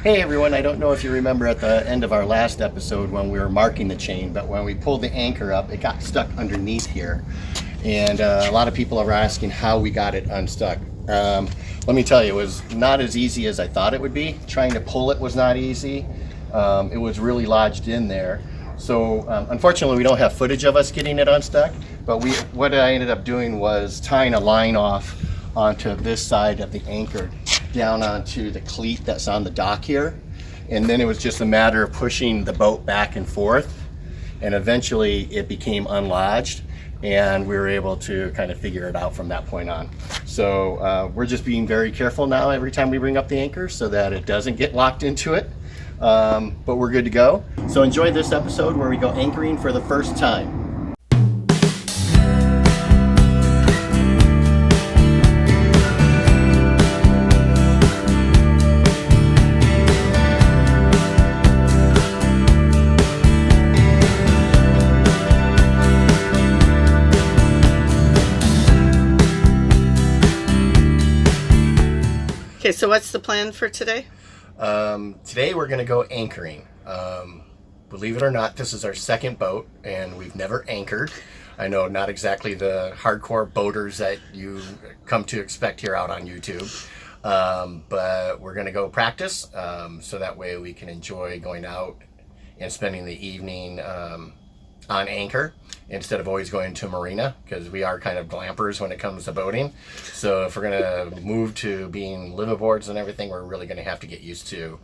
Hey everyone, I don't know if you remember at the end of our last episode when we were marking the chain, but when we pulled the anchor up, it got stuck underneath here. And a lot of people are asking how we got it unstuck. Let me tell you, it was not as easy as I thought it would be. Trying to pull it was not easy. It was really lodged in there. So unfortunately, we don't have footage of us getting it unstuck, but what I ended up doing was tying a line off onto this side of the anchor down onto the cleat that's on the dock here, and then it was just a matter of pushing the boat back and forth, and eventually it became unlodged and we were able to kind of figure it out from that point on. So we're just being very careful now every time we bring up the anchor so that it doesn't get locked into it, but we're good to go. So enjoy this episode where we go anchoring for the first time. Okay, so what's the plan for today? Today we're going to go anchoring. Believe it or not, this is our second boat and we've never anchored. I know not exactly the hardcore boaters that you come to expect here out on YouTube, but we're going to go practice so that way we can enjoy going out and spending the evening on anchor instead of always going to a marina, because we are kind of glampers when it comes to boating. So if we're going to move to being liveaboards and everything, we're really going to have to get used to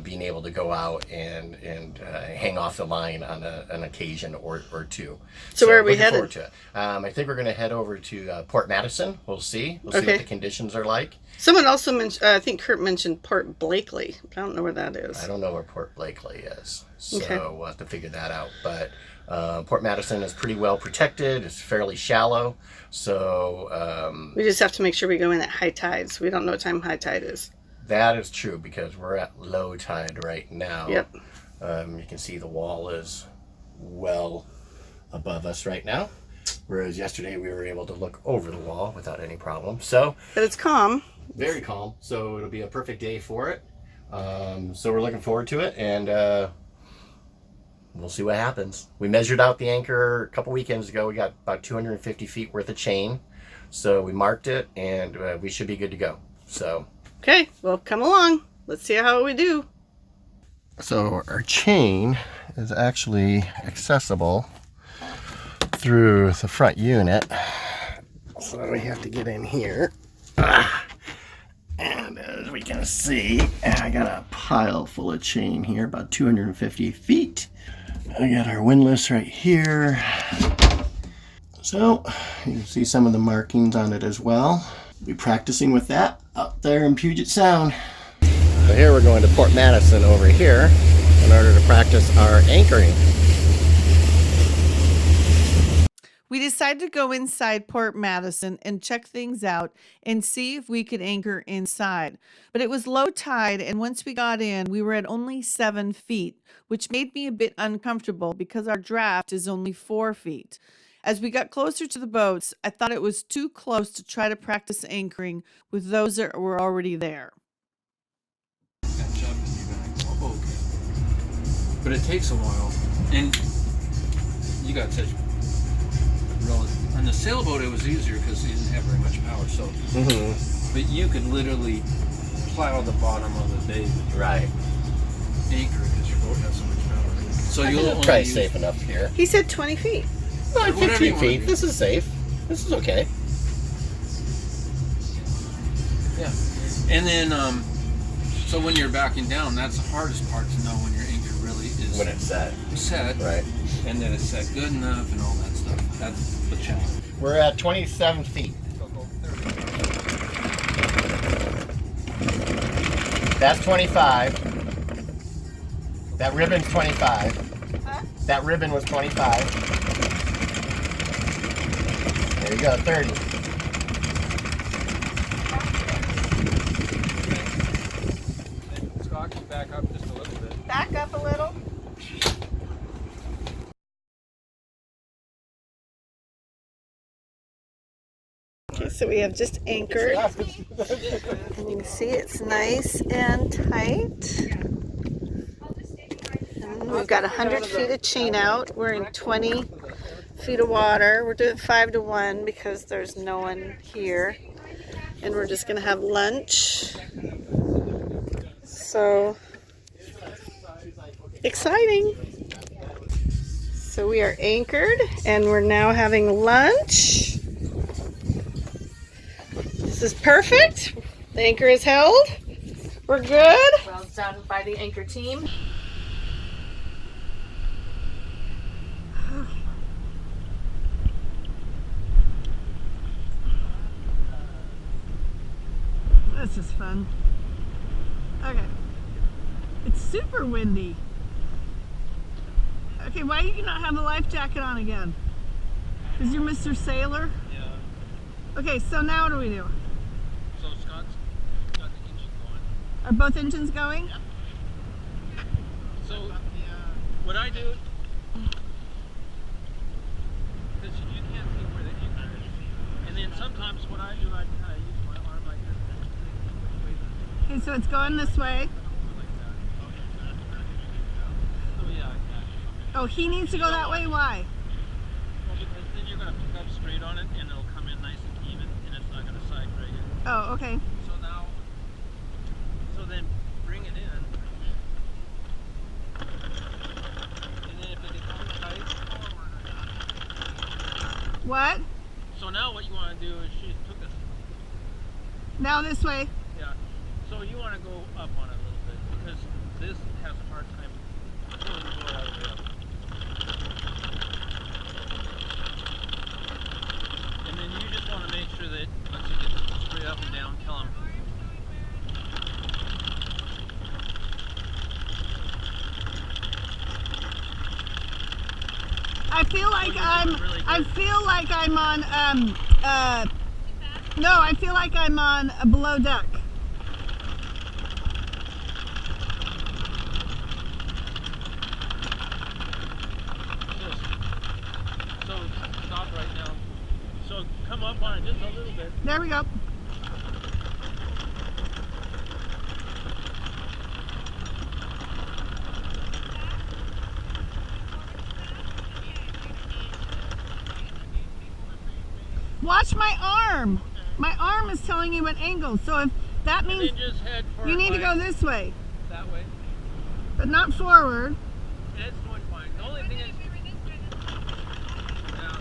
being able to go out and hang off the line on an occasion or two. So where are we headed? To it. I think we're going to head over to Port Madison. We'll see what the conditions are like. Someone also mentioned, I think Kurt mentioned Port Blakely. I don't know where that is. I don't know where Port Blakely is, so Okay. We'll have to figure that out. But Port Madison is pretty well protected. It's fairly shallow, so We just have to make sure we go in at high tides. We don't know what time high tide is. that is true because we're at low tide right now. Yep. You can see the wall is well above us right now, whereas yesterday we were able to look over the wall without any problem. So But it's calm. very calm, so it'll be a perfect day for it. So we're looking forward to it, and we'll see what happens. We measured out the anchor a couple weekends ago. We got about 250 feet worth of chain, so we marked it, and we should be good to go. So Okay, well, come along. Let's see how we do. So our chain is actually accessible through the front unit. So we have to get in here. And as we can see, I got a pile full of chain here, about 250 feet. I got our windlass right here. So you can see some of the markings on it as well. We'll be practicing with that up there in Puget Sound. So here we're going to Port Madison over here in order to practice our anchoring. We decided to go inside Port Madison and check things out and see if we could anchor inside. But it was low tide, and once we got in, we were at only 7 feet, which made me a bit uncomfortable because our draft is only 4 feet. As we got closer to the boats, I thought it was too close to try to practice anchoring with those that were already there. Oh, okay. But it takes a while, and you got such relative. On the sailboat, it was easier because you didn't have very much power. So, but you could literally plow the bottom of the bay with your Right. anchor because your boat has so much power. So I you'll think only it's probably use, safe enough here. He said 20 feet. Well, Whatever you 15 wanna feet. do. This is safe. This is okay. Yeah, and then so when you're backing down, that's the hardest part to know when your anchor really is When it's set. set, Right. and then it's set good enough and all that stuff. That's the challenge. We're at 27 feet. That's 25. That ribbon's 25. Huh? That ribbon was 25. There you go, 30. Scott, can you back up just a little bit? Back up a little. Okay, so we have just anchored. And you can see it's nice and tight. we've got 100 feet of chain out. We're in 20 feet of water. We're doing 5 to 1 because there's no one here. And we're just gonna have lunch. So exciting. So we are anchored and we're now having lunch. This is perfect. The anchor is held. We're good. Well done by the anchor team. This is fun. Okay. It's super windy. Okay, why do you not have a life jacket on again? Because you're Mr. Sailor? Yeah. Okay, so now what do we do? So Scott's got the engine going. Are both engines going? Yep. So what I do, because you can't see where the anchor is, and then sometimes what I do, I kind of use my arm like this. Okay, so it's going this way. Oh yeah, I can. Oh, he needs to go that way? Why? Well, because then you're going to pick up straight on it, and it'll come in nice and even, and it's not going to side drag it. Oh, okay. So then bring it in, and then if it becomes tight, What? so now what you want to do is she took us, Now this way. yeah. So you want to go up on it a little bit because this has a hard time pulling the door all the way up. And then you just want to make sure that once you get straight up and down, tell them. I feel like I'm on no, I feel like I'm on a below deck. So stop right now. So come up on it just a little bit. There we go. Watch my arm. My arm is telling you what angle. So if that means And then just head for you it need to like go this way, that way. but not forward. And it's going fine. The only thing is, yeah,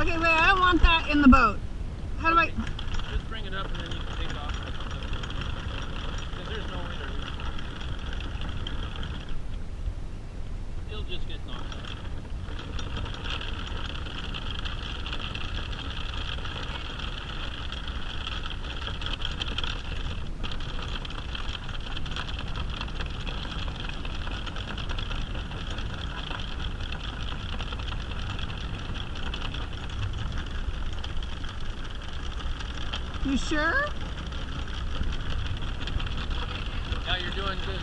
Okay, wait, I don't want that in the boat. How do I? just bring it up and then you can take off. Because there's no way to. It'll just get knocked out. You sure? Yeah, you're doing good.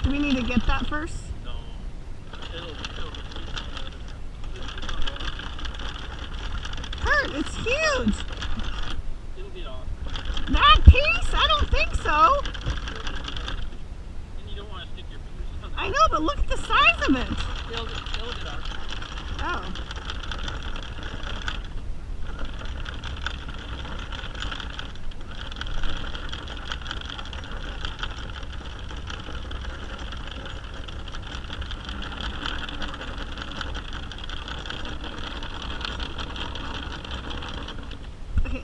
Do we need to get that first? No. It'll Kurt, it's huge. get off. That piece? I don't think so. And you don't want to stick your fingers on I know, but look at the size of it. It'll get off. Oh. Okay.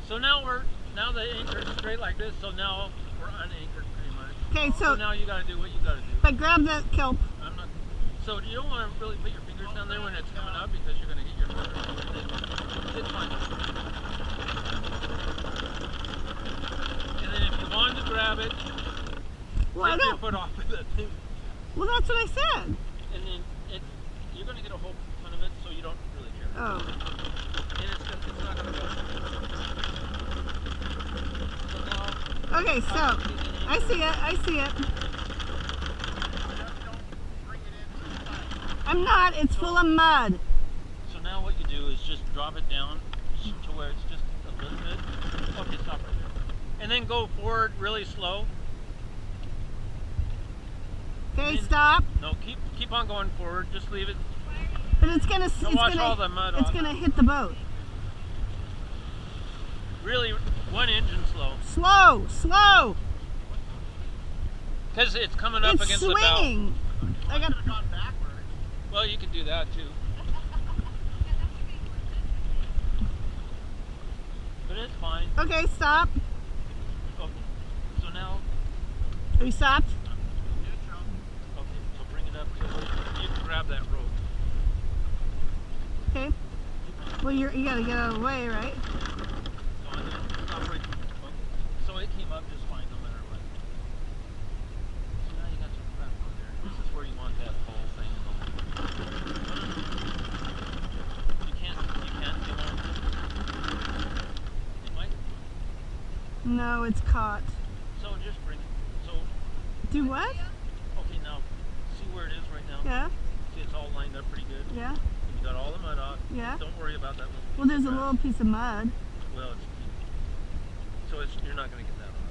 So now the anchor's straight like this, so now we're unanchored pretty much. Okay, So now you gotta do what you gotta do. but grab that kelp. I'm not. So you don't want to really put your fingers down there when it's coming up because you're gonna hit your foot. It's fine. And then if you wanted to grab it, Well, I take your don't. foot off of it too. Well, that's what I said. And then you're gonna get a whole ton of it, so you don't really care. Oh. And it's not gonna go. So now. Okay, so I see it. I see it. I'm I'm not. It's full of mud. So now what you do is just drop it down to where it's just a little bit. Okay, stop right there. And then go forward really slow. Okay, stop. No, keep on going forward. Just leave it. But it's gonna wash all the mud it's off. gonna hit the boat. Really, one engine slow. Slow. Because it's coming up It's against the bow. swinging. I got. Well, you can do that too. But it's fine. Okay, stop. Okay. So now, Are you stopped? okay, so bring it up to where you can grab that rope. Okay. Well, you gotta get out of the way, right? So I'm gonna stop right. Okay. So it came up just fine no matter what. So now you got your crap on there. This is where you want that whole thing. You can't, you won't. It might. No, it's caught. So just bring it. So, Do what? okay, now, see where it is right now? Yeah. See, it's all lined up pretty good. Yeah. You got all the mud off. Yeah. Don't worry about that little piece Well, there's of a grass. little piece of mud. Well, so you're not going to get that off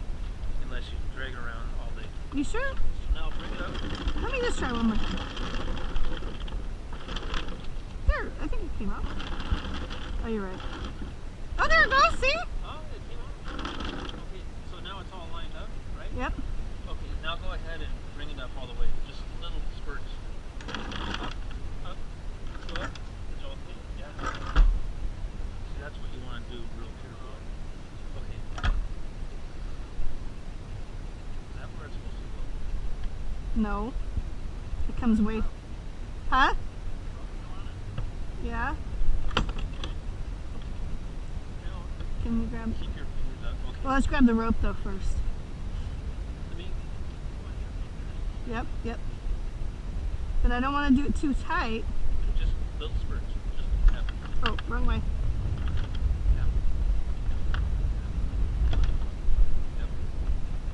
unless you drag it around all day. You sure? So now bring it up. Let me just try one more time. There, I think it came out. Oh, you're right. Oh, there it goes. See? Oh, it came out. Okay, so now it's all lined up, right? Yep. Okay, now go ahead and bring it up all the way. Just little spurts. Up. Go up. Okay, yeah. See, that's what you want to do real careful. Okay. Is that where it's supposed to go? No. It comes way. Huh? Yeah. Can we grab? Keep your fingers up. Okay. Well, let's grab the rope though first. Let me. Yep. But I don't want to do it too tight. Just little spurts. Just tap. Oh, wrong way. Yep.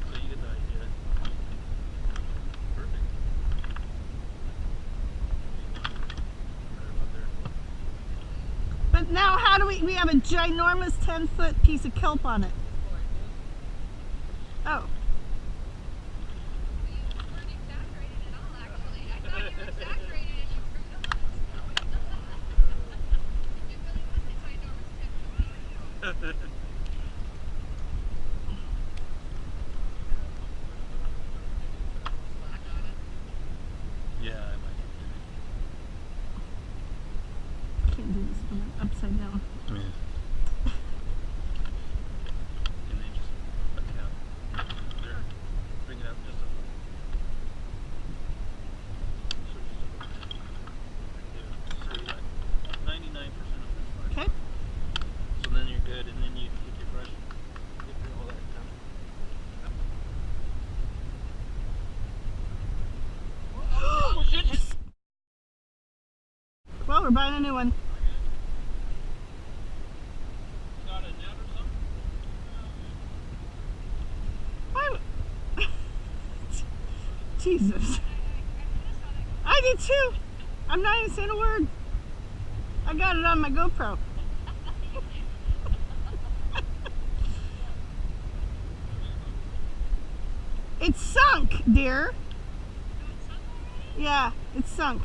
So you get the idea. Perfect. Right about there. But now, how do we have a ginormous 10-foot piece of kelp on it? Oh. Yeah, I might. Can't do this when I'm upside down. Yeah. And then just a tap. There. Bring it up just a little. So just a little. Right there. So you got 99% of this part. Okay. So then you're good, and then you get your brush, get through all that stuff. Oh, shit. Well, we're buying a new one. Got a net or something? Why? Jesus. I did too. I'm not even saying a word. I got it on my GoPro. It's sunk, dear. Yeah, it's sunk.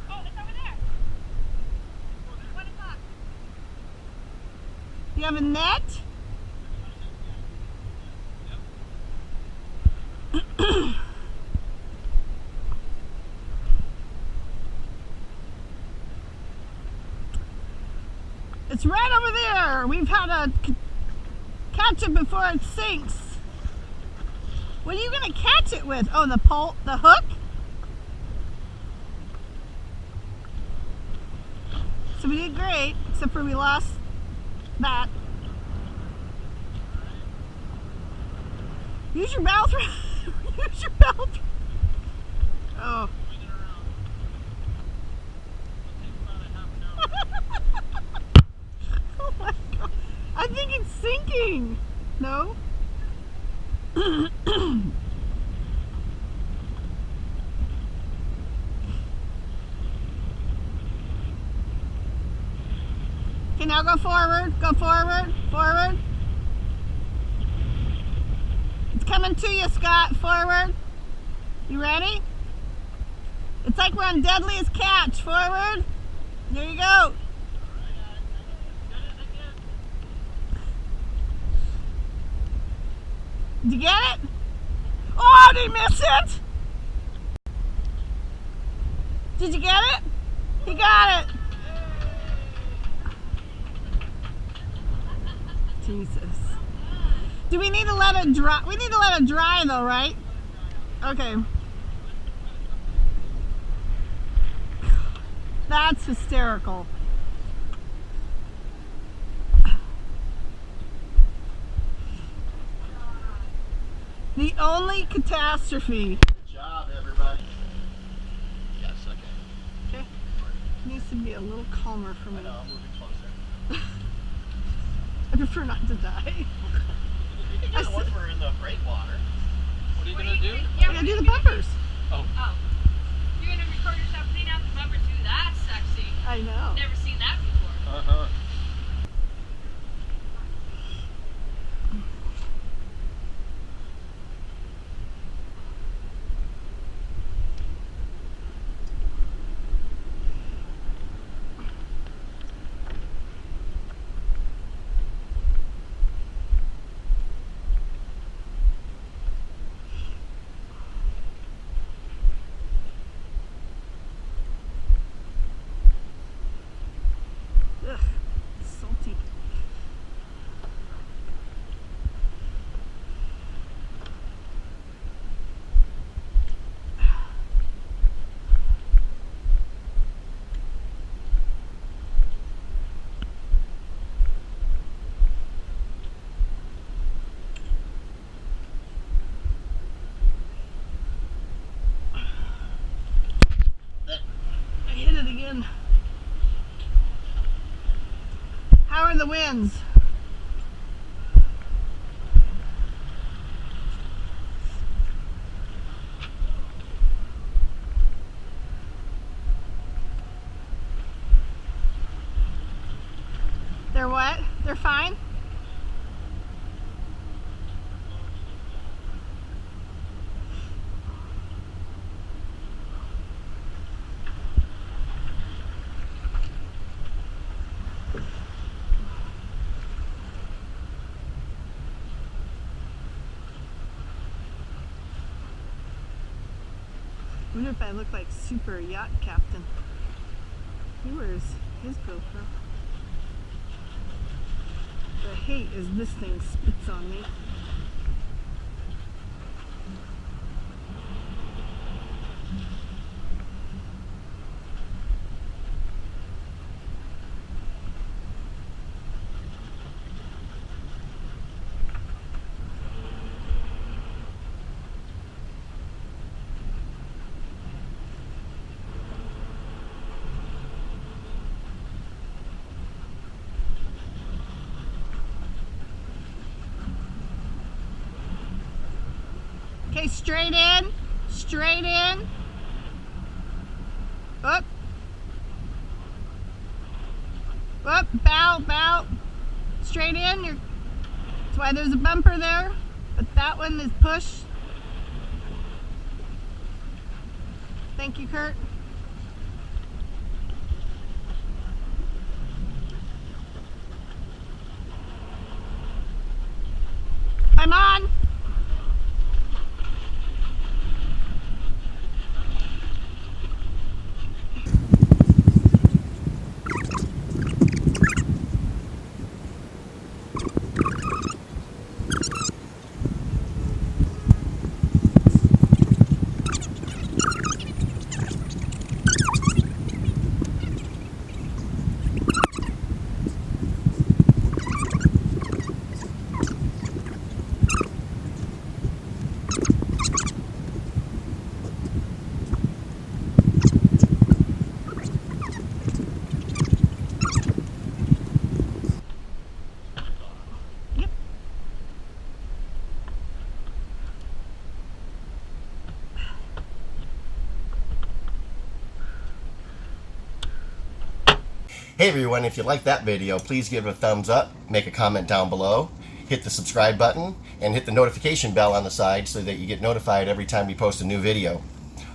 Oh, it's over there. 1 o'clock. You have a net? It's right over there. We've had to catch it before it sinks. What are you going to catch it with? Oh, the pole, the hook? So we did great, except for we lost that. Use your mouth. Use your mouth. Oh. Oh my God. I think it's sinking. No? go forward. Go forward. Forward. It's coming to you, Scott. Forward. You ready? It's like we're on Deadliest Catch. Forward. There you go. Did you get it? Oh, did he miss it? Did you get it? He got it. Jesus. Do we need to let it dry? We need to let it dry though, right? Okay. That's hysterical. The only catastrophe. Good job, everybody. Yes, okay. Okay. Needs to be a little calmer for me. I know, I'm moving closer. I prefer not to die. You can do it once we're in the breakwater. What are you gonna do? I gotta do the bumpers. Oh. You're gonna record yourself clean out the bumpers. Dude, that's sexy. I know. Never seen that before. Uh-huh. Ugh, salty. I hit it again. How are the winds? They're what? They're fine? I wonder if I look like super yacht captain. He wears his GoPro. The hate is this thing spits on me. Okay, straight in, straight in. Up. Up, bow, bow. Straight in. That's why there's a bumper there, but that one is push. Thank you, Kurt. I'm on. Hey everyone, if you like that video, please give it a thumbs up, make a comment down below, hit the subscribe button, and hit the notification bell on the side so that you get notified every time we post a new video.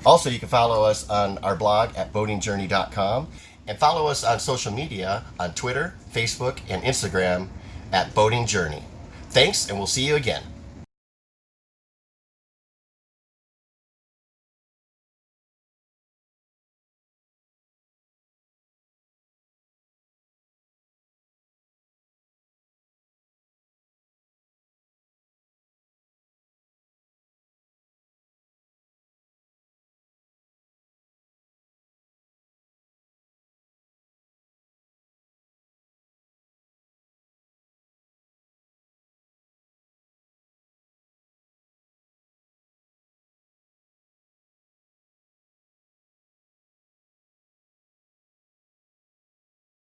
Also, you can follow us on our blog at boatingjourney.com and follow us on social media on Twitter, Facebook, and Instagram at Boating Journey. Thanks, and we'll see you again.